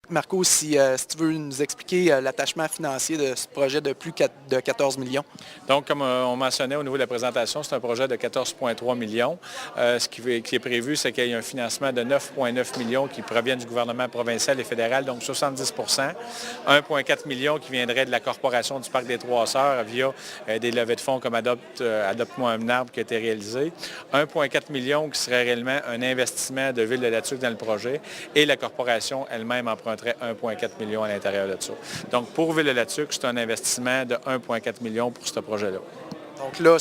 Marco, si tu veux nous expliquer l'attachement financier de ce projet de de 14 millions. Donc, comme on mentionnait au niveau de la présentation, c'est un projet de 14,3 millions. Qui est prévu, c'est qu'il y ait un financement de 9,9 millions qui provient du gouvernement provincial et fédéral, donc 70 1,4 million qui viendrait de la Corporation du Parc des Trois-Sœurs via des levées de fonds comme Adopte-moi un arbre qui a été réalisé. 1,4 million qui serait réellement un investissement de Ville-de-la-Tuque dans le projet et la Corporation elle-même emprunterait 1,4 million à l'intérieur de ça. Donc, pour Ville-de-la-Tuque, c'est un investissement de 1,4 million pour ce projet-là. Donc là,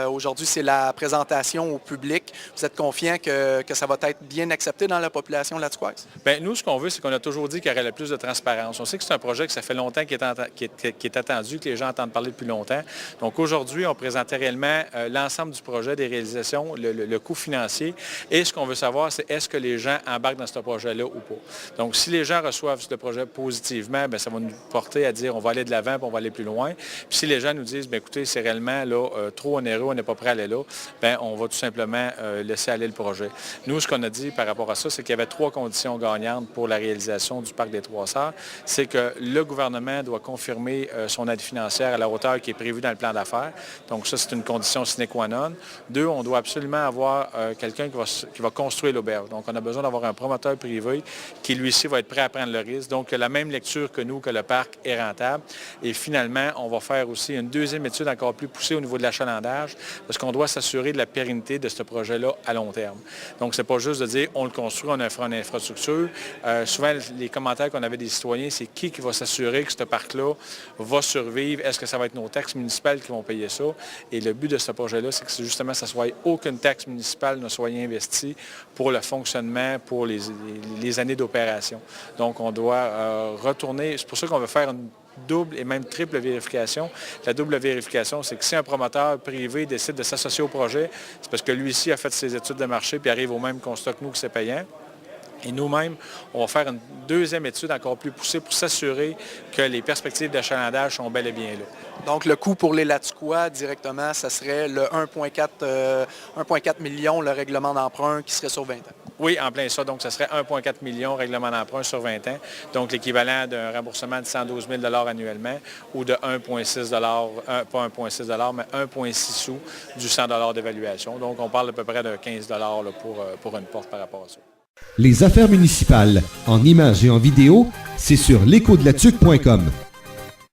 aujourd'hui, c'est la présentation au public. Vous êtes confiant que ça va être bien accepté dans la population lattuquoise? Bien, nous, ce qu'on veut, c'est qu'on a toujours dit qu'il y aurait le plus de transparence. On sait que c'est un projet que ça fait longtemps qui est attendu, que les gens entendent parler depuis longtemps. Donc aujourd'hui, on présentait réellement l'ensemble du projet, des réalisations, le coût financier. Et ce qu'on veut savoir, c'est est-ce que les gens embarquent dans ce projet-là ou pas. Donc si les gens reçoivent ce projet positivement, bien, ça va nous porter à dire on va aller de l'avant puis on va aller plus loin. Puis si les gens nous disent, bien, écoutez, c'est réellement là, trop onéreux, on n'est pas prêt à aller là, bien, on va tout simplement laisser aller le projet. Nous, ce qu'on a dit par rapport à ça, c'est qu'il y avait 3 conditions gagnantes pour la réalisation du Parc des Trois-Sœurs. C'est que le gouvernement doit confirmer son aide financière à la hauteur qui est prévue dans le plan d'affaires. Donc ça, c'est une condition sine qua non. 2, on doit absolument avoir quelqu'un qui va construire l'auberge. Donc on a besoin d'avoir un promoteur privé qui, lui-ci, va être prêt à prendre le risque. Donc la même lecture que nous, que le parc est rentable. Et finalement, on va faire aussi une deuxième étude encore plus poussée au niveau de l'achalandage, parce qu'on doit s'assurer de la pérennité de ce projet-là à long terme. Donc, ce n'est pas juste de dire on le construit, on fera une infrastructure. Souvent, les commentaires qu'on avait des citoyens, c'est qui va s'assurer que ce parc-là va survivre? Est-ce que ça va être nos taxes municipales qui vont payer ça? Et le but de ce projet-là, c'est que justement, ça soit aucune taxe municipale ne soit investie pour le fonctionnement, pour les années d'opération. Donc, on doit retourner. C'est pour ça qu'on veut faire une double et même triple vérification. La double vérification, c'est que si un promoteur privé décide de s'associer au projet, c'est parce que lui-ci a fait ses études de marché puis arrive au même constat que nous que c'est payant. Et nous-mêmes, on va faire une deuxième étude encore plus poussée pour s'assurer que les perspectives d'achalandage sont bel et bien là. Donc, le coût pour les Lattuquois, directement, ça serait le 1,4 million, le règlement d'emprunt qui serait sur 20 ans. Oui, en plein ça. Donc, ça serait 1,4 million règlement d'emprunt sur 20 ans. Donc, l'équivalent d'un remboursement de 112 000 annuellement ou de 1,6 pas 1,6 mais 1,6 sous du 100 d'évaluation. Donc, on parle à peu près de 15 pour une porte par rapport à ça. Les affaires municipales, en images et en vidéo, c'est sur lecodelatuque.com.